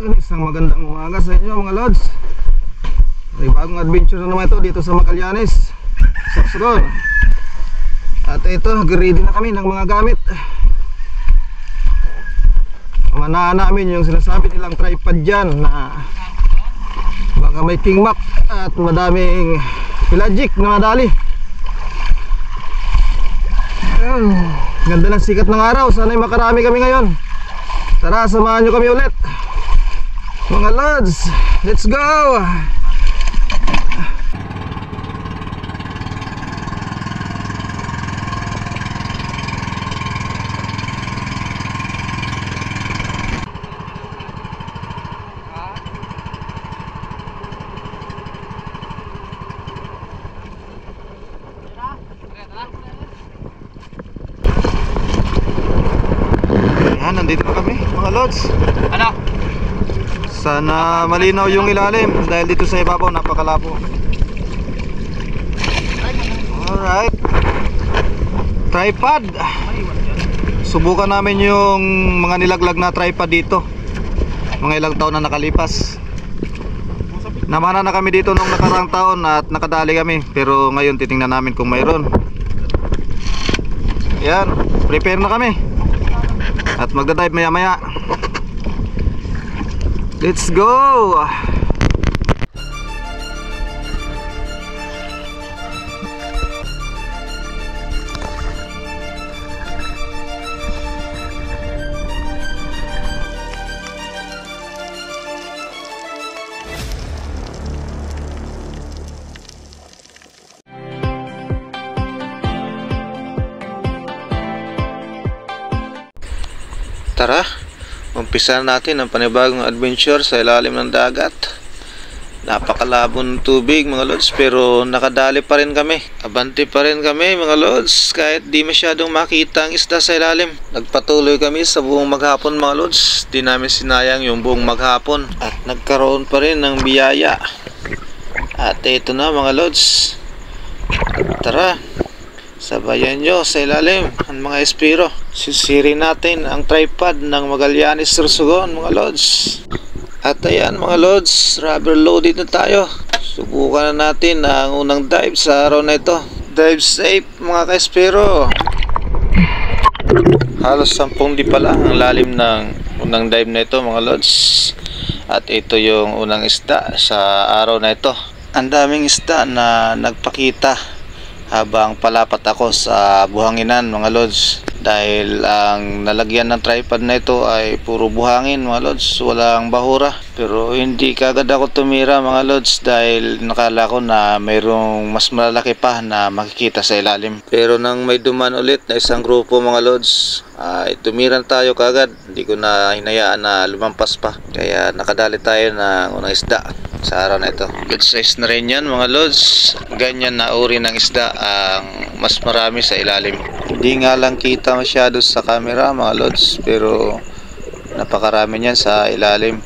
Isang magandang umaga sa inyo mga lods. May bagong adventure na naman ito dito sa Magallanes, Sorsogon. At ito, nag-ready na kami ng mga gamit. Manaan namin yung sinasabi nilang tripod dyan na baka may king mac at madaming pelagic na madali. Ayun, ganda ng sikat ng araw. Sana'y makarami kami ngayon. Tara, samahan nyo kami ulit mga lods. Let's go! Nandito na kami mga lods. Ano? Sana malinaw yung ilalim dahil dito sa ibabaw napakalabo. Alright, tripod. Subukan namin yung mga nilaglag na tripod dito. Mga ilang taon na nakalipas. Namana na kami dito nung nakarang taon at nakadali kami. Pero ngayon titingnan namin kung mayroon. Yan, prepare na kami at magdadive maya maya. Let's go! Tara, umpisa natin ang panibagong adventure sa ilalim ng dagat. Napakalabo ng tubig mga lods, pero nakadali pa rin kami. Abante pa rin kami mga lods, kahit di masyadong makita ang isda sa ilalim. Nagpatuloy kami sa buong maghapon mga lods. Di namin sinayang yung buong maghapon at nagkaroon pa rin ng biyaya. At ito na mga lods. Tara, sabayan nyo sa ilalim ang mga espiro. Sisirin natin ang tripod ng Magallanes Sorsogon mga lods. At ayan mga lods, rubber loaded na tayo. Subukan na natin ang unang dive sa araw na ito. Dive safe mga ka-espiro. Halos 10 di pala ang lalim ng unang dive na ito mga lods. At ito yung unang isda sa araw na ito. Ang daming isda na nagpakita habang palapat ako sa buhanginan mga lods, dahil ang nalagyan ng tripod na ito ay puro buhangin mga lods, walang bahura. Pero hindi kagad ako tumira mga lods dahil nakala ko na mayroong mas malalaki pa na makikita sa ilalim. Pero nang may duman ulit na isang grupo mga lods, ay tumiran tayo kagad. Hindi ko na hinayaan na lumampas pa, kaya nakadali tayo ng unang isda sa araw na ito. Good size na rin yan mga lods. Ganyan na uri ng isda ang mas marami sa ilalim. Hindi nga lang kita masyado sa camera mga lods, pero napakarami niyan sa ilalim.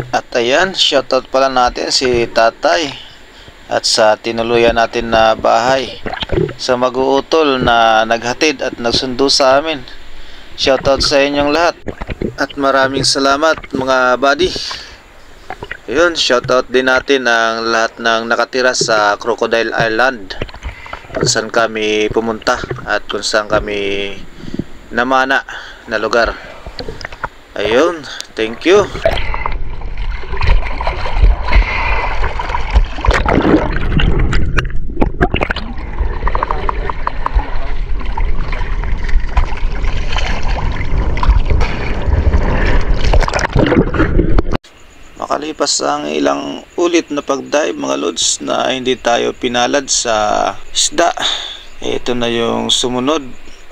At ayan, shoutout pala natin si Tatay at sa tinuluyan natin na bahay, sa mag-uutol na naghatid at nagsundo sa amin. Shoutout sa inyong lahat at maraming salamat mga buddy. Ayun, shoutout din natin ang lahat ng nakatira sa Crocodile Island, kung saan kami pumunta at kung saan kami namana na lugar. Ayun, thank you. Makalipas ang ilang ulit na pag-dive mga lods na hindi tayo pinalad sa isda, ito na yung sumunod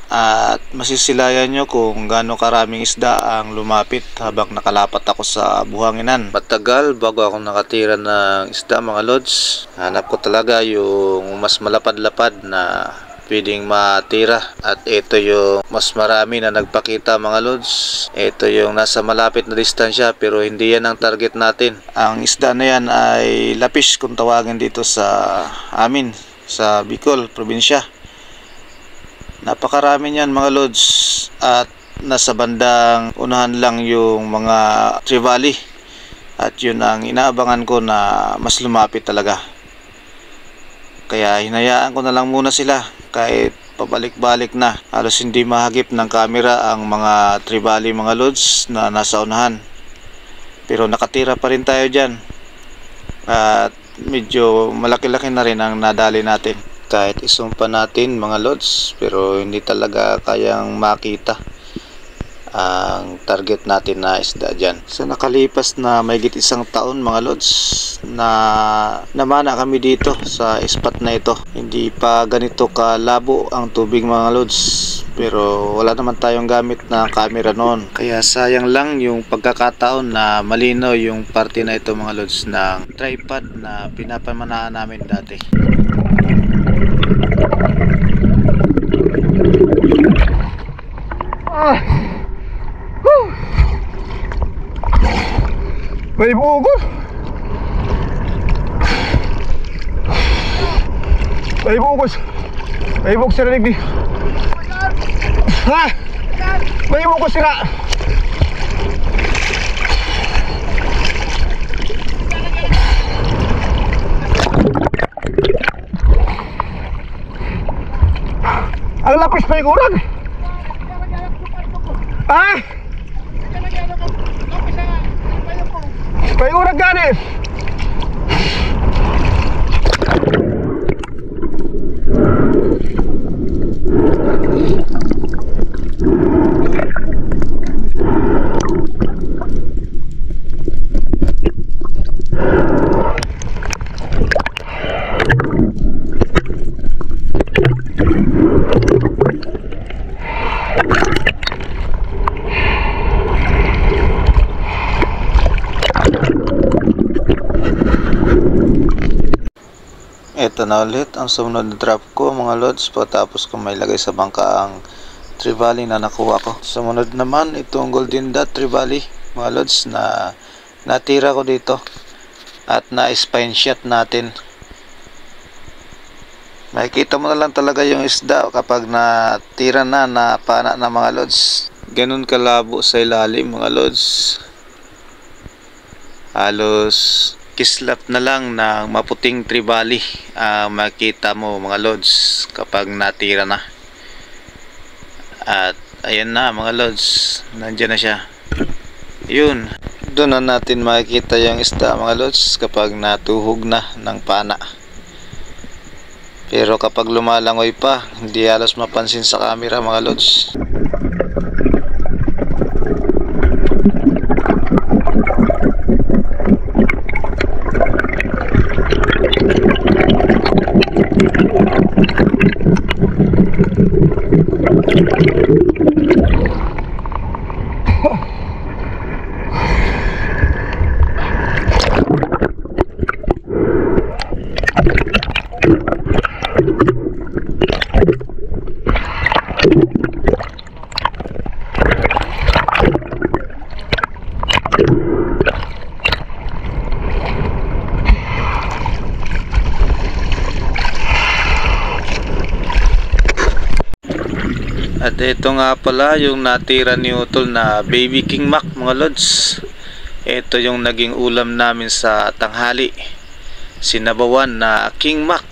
At masisilayan nyo kung gaano karaming isda ang lumapit habang nakalapat ako sa buhanginan. Matagal bago ako nakatira ng isda mga lods. Hanap ko talaga yung mas malapad-lapad na pwedeng matira. At ito yung mas marami na nagpakita mga lods. Ito yung nasa malapit na distansya pero hindi yan ang target natin. Ang isda na yan ay lapis kung tawagin dito sa amin sa Bicol, probinsya. Napakarami niyan mga lods at nasa bandang unahan lang yung mga trevally at yun ang inaabangan ko na mas lumapit talaga. Kaya hinayaan ko na lang muna sila kahit pabalik-balik na. Halos hindi mahagip ng camera ang mga trevally mga lods na nasa unahan. Pero nakatira pa rin tayo dyan at medyo malaki-laki na rin ang nadali natin. Kahit isumpa natin mga lods pero hindi talaga kayang makita ang target natin na isda dyan. Sa nakalipas na mahigit isang taon mga lods na namana kami dito sa spot na ito. Hindi pa ganito kalabo ang tubig mga lods pero wala naman tayong gamit na camera noon. Kaya sayang lang yung pagkakataon na malinaw yung parte na ito mga lods ng tripod na pinapamanaan namin dati. May bugos. May bugos. May bugos sila nagdi. Ha? May bugos sila. Ang lapis pa yung ulan. Ah! Pa yung ulan ganis. Ito na ulit ang sumunod na drop ko mga lods pagkatapos ko may lagay sa bangka ang trevally na nakuha ko. Sumunod naman itong golden dot trevally mga lods na natira ko dito at na-spine shot natin. Makikita mo na lang talaga yung isda kapag natira na pana na mga lods. Ganun kalabo sa ilalim mga lods. Halos kislap na lang ng maputing trevally makita mo mga lods kapag natira na. At ayan na mga lods, nandiyan na siya. Yun, doon na natin makikita yung isda mga lods kapag natuhog na ng pana. Pero kapag lumalangoy pa, hindi halos mapansin sa camera mga lods. At ito nga pala yung natira ni Utol na baby king mac mga lods. Ito yung naging ulam namin sa tanghali. Sinabawan na king mac.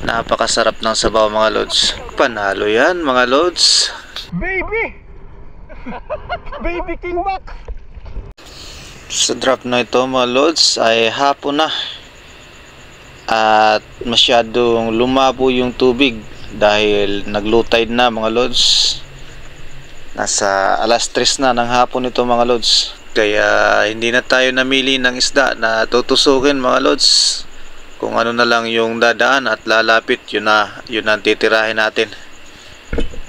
Napakasarap ng sabaw mga lods. Panalo yan mga lods. Baby! Baby king mac! Sa drop na ito mga lods ay hapon na. At masyadong lumabo yung tubig dahil nag-low tide na mga lods. Nasa alas 3 na ng hapon ito mga lods. Kaya hindi na tayo namili ng isda na tutusukin mga lods. Kung ano na lang yung dadaan at lalapit, yun ang titirahin natin.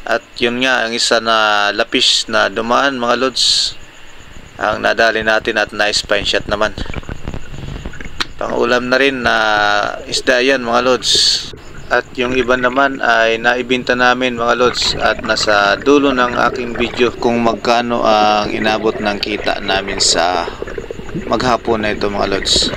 At yun nga, ang isa na lapis na dumaan mga lods, ang nadali natin at na-spine shot naman. Pangulam na rin na isda yan mga lods. At yung iba naman ay naibinta namin mga lods, at nasa dulo ng aking video kung magkano ang inabot ng kita namin sa maghapon na ito mga lods.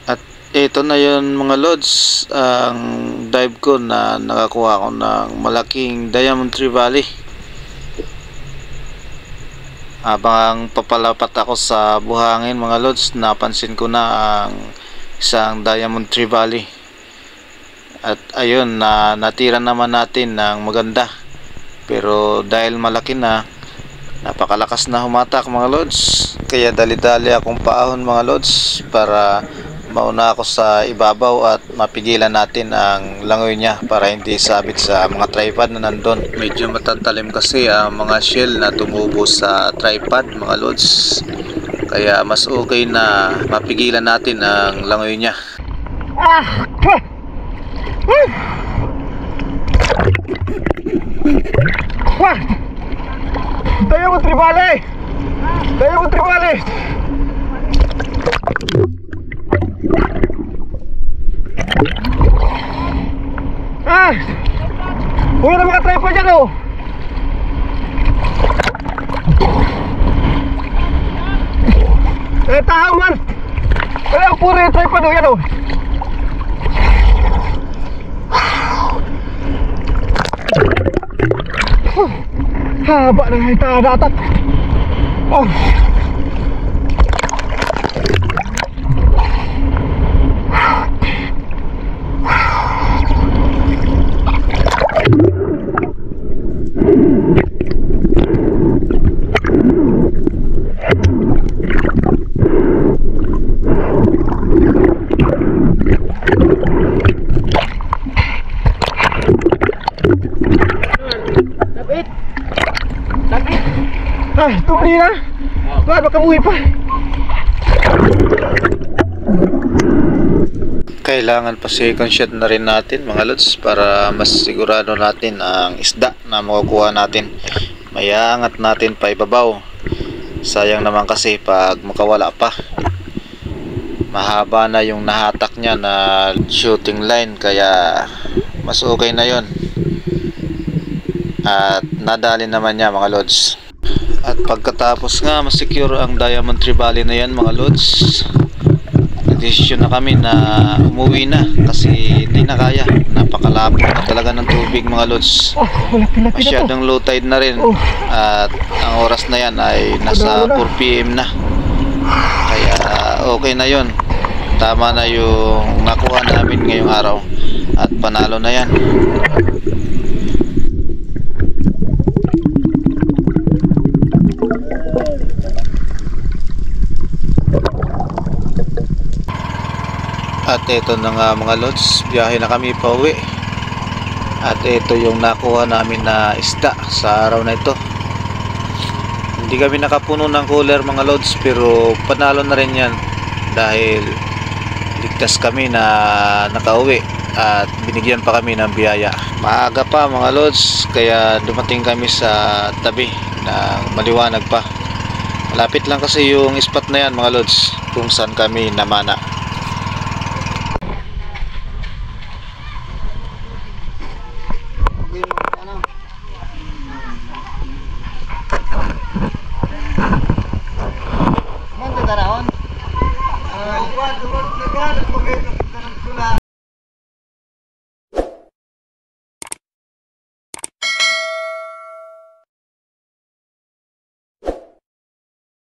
At ito na yun mga lods, ang dive ko na nakakuha ko ng malaking Diamond Tree Valley. Habang papalapat ako sa buhangin mga lods, napansin ko na ang isang Diamond Tree Valley. At ayun, natira naman natin ng maganda. Pero dahil malaki na, napakalakas na humatak mga lods. Kaya dali-dali akong paahon mga lods para mauna ako sa ibabaw at mapigilan natin ang langoy niya para hindi sabit sa mga tripod na nandun. Medyo matatalim kasi ang mga shell na tumubo sa tripod mga lods, kaya mas okay na mapigilan natin ang langoy niya. Diamond Tree Valley! Diamond Tree Valley! Huwag na mga tripod dyan oh! Tahaw man! Kaya ang puro yung tripod oh, yan oh! Haba na nga yung datat oh! Tubli na. Baka buhay pa. Kailangan pa second shot na rin natin mga lods para mas sigurado natin ang isda na makukuha natin. Mayangat natin pa ibabaw. Sayang naman kasi pag makawala pa. Mahaba na yung nahatak niya na shooting line, kaya mas okay na yon. At nadali naman niya mga lods. At pagkatapos nga masecure ang Diamond Tree Valley na yan mga lods, nagdesisyon na kami na umuwi na kasi hindi na kaya. Napakalapit na talaga ng tubig mga lods. Masyadong low tide na rin. At ang oras na yan ay nasa 4 PM na. Kaya okay na yon. Tama na yung nakuha namin ngayong araw. At panalo na yan. At ito na nga mga lods, biyahe na kami pa uwi. At ito yung nakuha namin na isda sa araw na ito. Hindi kami nakapuno ng cooler mga lods, pero panalo na rin yan dahil ligtas kami na nakauwi at binigyan pa kami ng biyaya. Maaga pa mga lods, kaya dumating kami sa tabi ng maliwanag pa. Malapit lang kasi yung spot na yan mga lods kung saan kami namana.